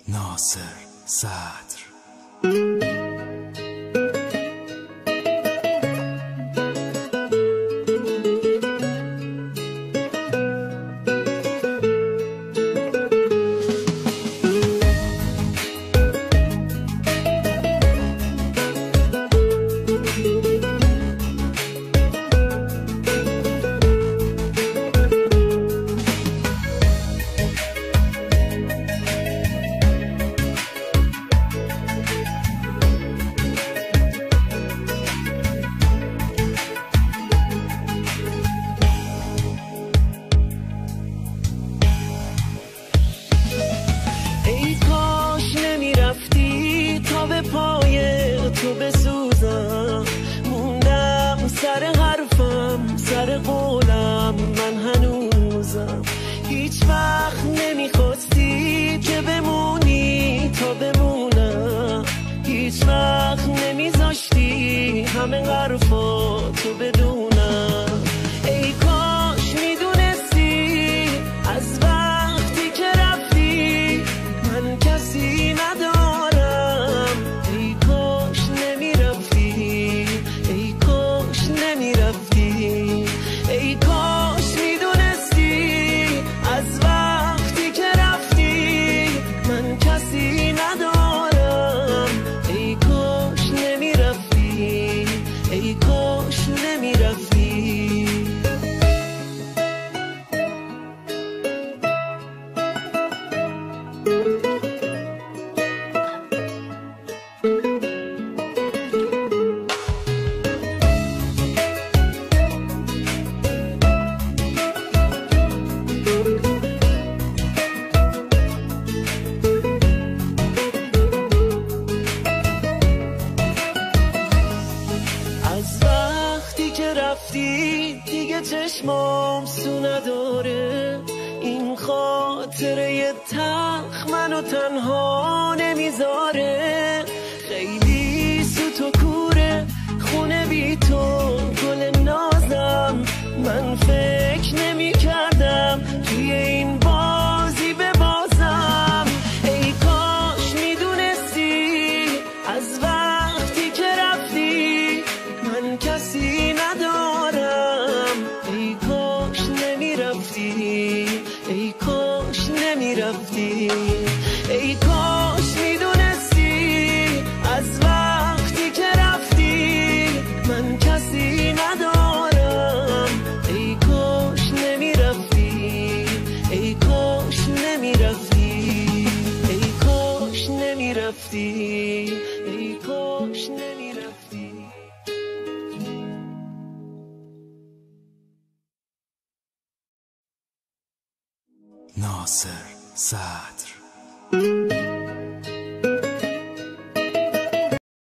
ناصر صدر. پای تو بسوزم، موندم سر حرفم، سر قولم، من هنوزم. هیچ وقت نمیخواستی که بمونی تا بمونم، هیچ وقت نمیذاشتی همه حرفاتو بدونم. ای کاش میدونستی از وقتی که رفتی من کسی ندارم. ای کاش میدونستی از وقتی که رفتی من کسی ندارم. ای کاش نمیرفتی، ای کاش نمیرفتی. دیگه چشمام سو نداره، این خاطره تلخ منو تنها نمیذاره. خیلی سوت و کوره خونه بی تو، گل نازم، من فکر نمی کردم توی این بازی ببازم. ای کاش میدونستی از وقتی که رفتی من کسی ندارم. ای کاش نمیرفتی، ای کاش نمیرفتی. ای کاش میدونستی از وقتی که رفتی من کسی ندارم. ای کاش نمیرفتی، ای کاش نمیرفتی، ای کاش نمیرفتی، ای کاش نمیرفتی. ناصر صدر.